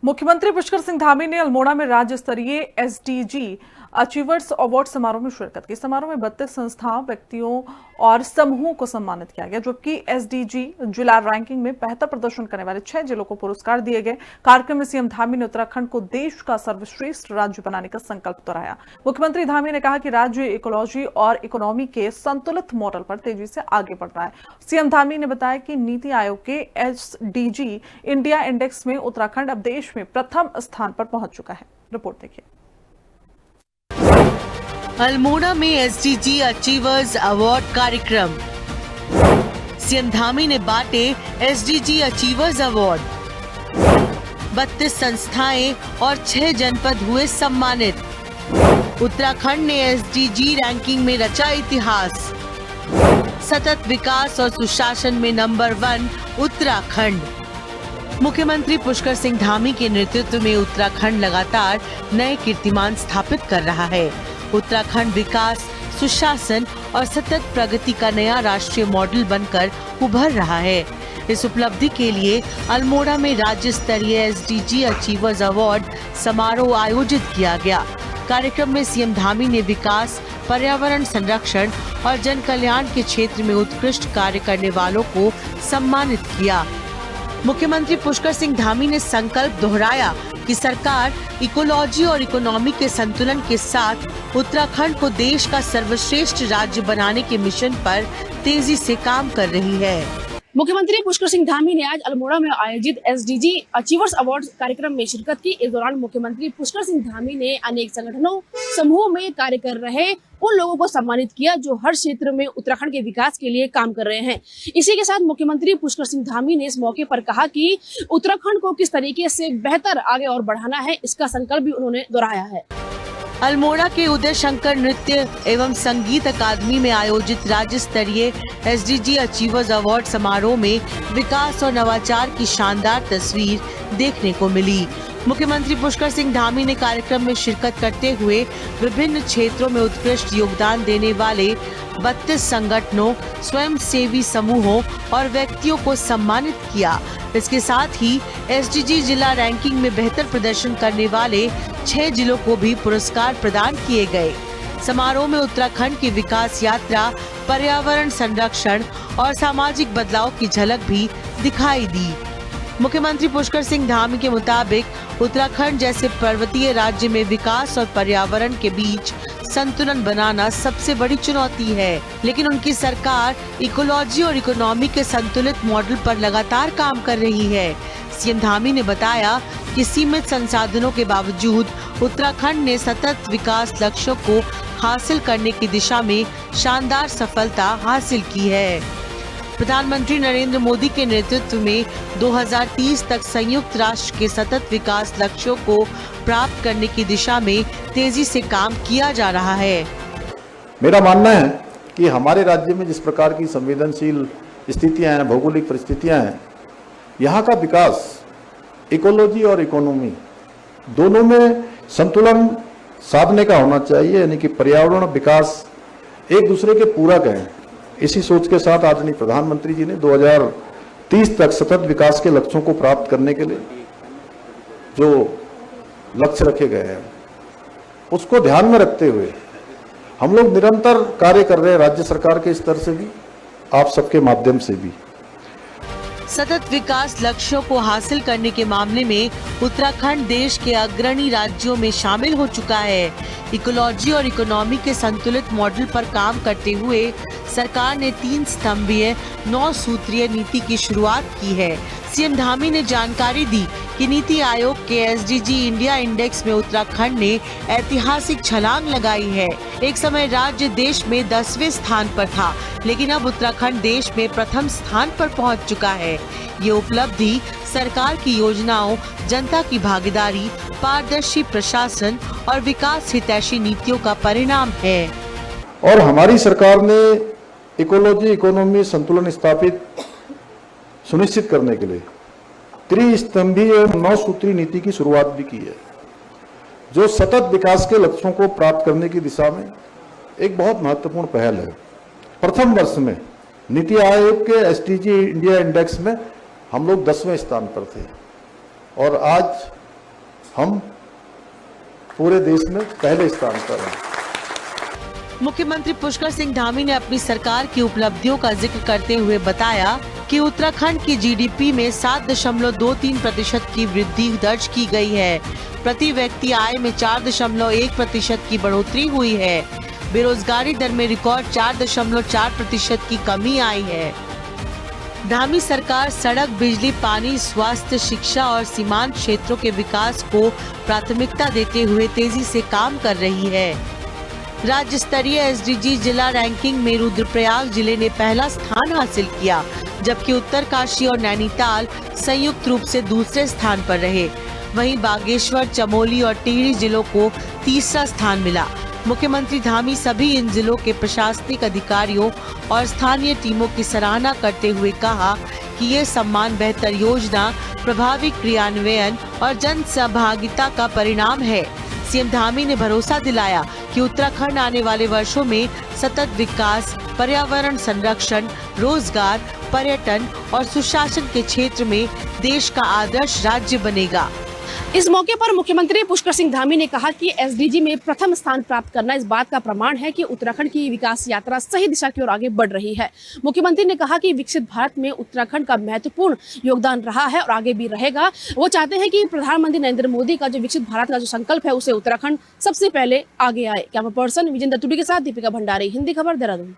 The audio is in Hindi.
मुख्यमंत्री पुष्कर सिंह धामी ने अल्मोड़ा में राज्य स्तरीय एसडीजी अचीवर्स अवार्ड समारोह में शिरकत की। समारोह में 32 संस्थाओं, व्यक्तियों और समूहों को सम्मानित किया गया, जबकि एसडीजी जिला रैंकिंग में बेहतर प्रदर्शन करने वाले 6 जिलों को पुरस्कार दिए गए। कार्यक्रम में सीएम धामी ने उत्तराखंड को देश का सर्वश्रेष्ठ राज्य बनाने का संकल्प दोहराया। मुख्यमंत्री धामी ने कहा कि राज्य इकोलॉजी और इकोनॉमी के संतुलित मॉडल पर तेजी से आगे बढ़ रहा है। सीएम धामी ने बताया कि नीति आयोग के एसडीजी इंडिया इंडेक्स में उत्तराखंड अब देश में प्रथम स्थान पर पहुंच चुका है। रिपोर्ट देखिए। अल्मोड़ा में एसडीजी अचीवर्स अवार्ड कार्यक्रम। सीएम धामी ने बांटे एसडीजी अचीवर्स अवार्ड। 32 संस्थाएं और 6 जनपद हुए सम्मानित। उत्तराखंड ने एसडीजी रैंकिंग में रचा इतिहास। सतत विकास और सुशासन में नंबर 1 उत्तराखंड। मुख्यमंत्री पुष्कर सिंह धामी के नेतृत्व में उत्तराखंड लगातार नए कीर्तिमान स्थापित कर रहा है। उत्तराखंड विकास, सुशासन और सतत प्रगति का नया राष्ट्रीय मॉडल बनकर उभर रहा है। इस उपलब्धि के लिए अल्मोड़ा में राज्य स्तरीय एसडीजी अचीवर्स अवार्ड समारोह आयोजित किया गया। कार्यक्रम में सीएम धामी ने विकास, पर्यावरण संरक्षण और जन कल्याण के क्षेत्र में उत्कृष्ट कार्य करने वालों को सम्मानित किया। मुख्यमंत्री पुष्कर सिंह धामी ने संकल्प दोहराया कि सरकार इकोलॉजी और इकोनॉमी के संतुलन के साथ उत्तराखंड को देश का सर्वश्रेष्ठ राज्य बनाने के मिशन पर तेजी से काम कर रही है। मुख्यमंत्री पुष्कर सिंह धामी ने आज अल्मोड़ा में आयोजित एसडीजी अचीवर्स अवार्ड कार्यक्रम में शिरकत की। इस दौरान मुख्यमंत्री पुष्कर सिंह धामी ने अनेक संगठनों, समूहों में कार्य कर रहे उन लोगों को सम्मानित किया जो हर क्षेत्र में उत्तराखंड के विकास के लिए काम कर रहे हैं। इसी के साथ मुख्यमंत्री पुष्कर सिंह धामी ने इस मौके पर कहा कि उत्तराखंड को किस तरीके से बेहतर आगे और बढ़ाना है, इसका संकल्प भी उन्होंने दोहराया है। अल्मोड़ा के उदय शंकर नृत्य एवं संगीत अकादमी में आयोजित राज्य स्तरीय एसडीजी अचीवर्स अवार्ड समारोह में विकास और नवाचार की शानदार तस्वीर देखने को मिली। मुख्यमंत्री पुष्कर सिंह धामी ने कार्यक्रम में शिरकत करते हुए विभिन्न क्षेत्रों में उत्कृष्ट योगदान देने वाले 32 संगठनों, स्वयंसेवी समूहों और व्यक्तियों को सम्मानित किया। इसके साथ ही एसडीजी जिला रैंकिंग में बेहतर प्रदर्शन करने वाले 6 जिलों को भी पुरस्कार प्रदान किए गए। समारोह में उत्तराखंड की विकास यात्रा, पर्यावरण संरक्षण और सामाजिक बदलाव की झलक भी दिखाई दी। मुख्यमंत्री पुष्कर सिंह धामी के मुताबिक उत्तराखंड जैसे पर्वतीय राज्य में विकास और पर्यावरण के बीच संतुलन बनाना सबसे बड़ी चुनौती है, लेकिन उनकी सरकार इकोलॉजी और इकोनॉमी के संतुलित मॉडल पर लगातार काम कर रही है। सीएम धामी ने बताया कि सीमित संसाधनों के बावजूद उत्तराखंड ने सतत विकास लक्ष्यों को हासिल करने की दिशा में शानदार सफलता हासिल की है। प्रधानमंत्री नरेंद्र मोदी के नेतृत्व में 2030 तक संयुक्त राष्ट्र के सतत विकास लक्ष्यों को प्राप्त करने की दिशा में तेजी से काम किया जा रहा है। मेरा मानना है कि हमारे राज्य में जिस प्रकार की संवेदनशील स्थितियां हैं, भौगोलिक परिस्थितियां हैं, यहाँ का विकास इकोलॉजी और इकोनॉमी दोनों में संतुलन साधने का होना चाहिए, यानी कि पर्यावरण और विकास एक दूसरे के पूरक हैं। इसी सोच के साथ आदरणीय प्रधानमंत्री जी ने 2030 तक सतत विकास के लक्ष्यों को प्राप्त करने के लिए जो लक्ष्य रखे गए हैं, उसको ध्यान में रखते हुए हम लोग निरंतर कार्य कर रहे हैं, राज्य सरकार के स्तर से भी, आप सबके माध्यम से भी। सतत विकास लक्ष्यों को हासिल करने के मामले में उत्तराखंड देश के अग्रणी राज्यों में शामिल हो चुका है। इकोलॉजी और इकोनॉमी के संतुलित मॉडल पर काम करते हुए सरकार ने 3 स्तंभीय 9 सूत्रीय नीति की शुरुआत की है। सीएम धामी ने जानकारी दी कि नीति आयोग के एसडीजी इंडिया इंडेक्स में उत्तराखंड ने ऐतिहासिक छलांग लगाई है। एक समय राज्य देश में 10वें स्थान पर था, लेकिन अब उत्तराखंड देश में प्रथम स्थान पर पहुंच चुका है। ये उपलब्धि सरकार की योजनाओं, जनता की भागीदारी, पारदर्शी प्रशासन और विकास हितैषी नीतियों का परिणाम है। और हमारी सरकार ने इकोलॉजी इकोनॉमी संतुलन स्थापित सुनिश्चित करने के लिए त्रिस्तंभीय 9 सूत्री नीति की शुरुआत भी की है, जो सतत विकास के लक्ष्यों को प्राप्त करने की दिशा में एक बहुत महत्वपूर्ण पहल है। प्रथम वर्ष में नीति आयोग के एसडीजी इंडिया इंडेक्स में हम लोग 10वें स्थान पर थे और आज हम पूरे देश में पहले स्थान पर हैं। मुख्यमंत्री पुष्कर सिंह धामी ने अपनी सरकार की उपलब्धियों का जिक्र करते हुए बताया कि उत्तराखंड की जीडीपी में 7.23% की वृद्धि दर्ज की गई है। प्रति व्यक्ति आय में 4.1% की बढ़ोतरी हुई है। बेरोजगारी दर में रिकॉर्ड 4.4% की कमी आई है। धामी सरकार सड़क, बिजली, पानी, स्वास्थ्य, शिक्षा और सीमांत क्षेत्रों के विकास को प्राथमिकता देते हुए तेजी से काम कर रही है। राज्य स्तरीय एसडीजी जिला रैंकिंग में रुद्रप्रयाग जिले ने पहला स्थान हासिल किया, जबकि उत्तरकाशी और नैनीताल संयुक्त रूप से दूसरे स्थान पर रहे। वहीं बागेश्वर, चमोली और टिहरी जिलों को तीसरा स्थान मिला। मुख्यमंत्री धामी सभी इन जिलों के प्रशासनिक अधिकारियों और स्थानीय टीमों की सराहना करते हुए कहा कि ये सम्मान बेहतर योजना, प्रभावी क्रियान्वयन और जन सहभागिता का परिणाम है। सीएम धामी ने भरोसा दिलाया कि उत्तराखंड आने वाले वर्षों में सतत विकास, पर्यावरण संरक्षण, रोजगार, पर्यटन और सुशासन के क्षेत्र में देश का आदर्श राज्य बनेगा। इस मौके पर मुख्यमंत्री पुष्कर सिंह धामी ने कहा कि एसडीजी में प्रथम स्थान प्राप्त करना इस बात का प्रमाण है कि उत्तराखंड की विकास यात्रा सही दिशा की ओर आगे बढ़ रही है। मुख्यमंत्री ने कहा कि विकसित भारत में उत्तराखंड का महत्वपूर्ण योगदान रहा है और आगे भी रहेगा। वो चाहते हैं कि प्रधानमंत्री नरेंद्र मोदी का जो विकसित भारत का जो संकल्प है उसे उत्तराखंड सबसे पहले आगे आए। कैमरा पर्सन विजेंद्र तुडी के साथ दीपिका भंडारी, हिंदी खबर, देहरादून।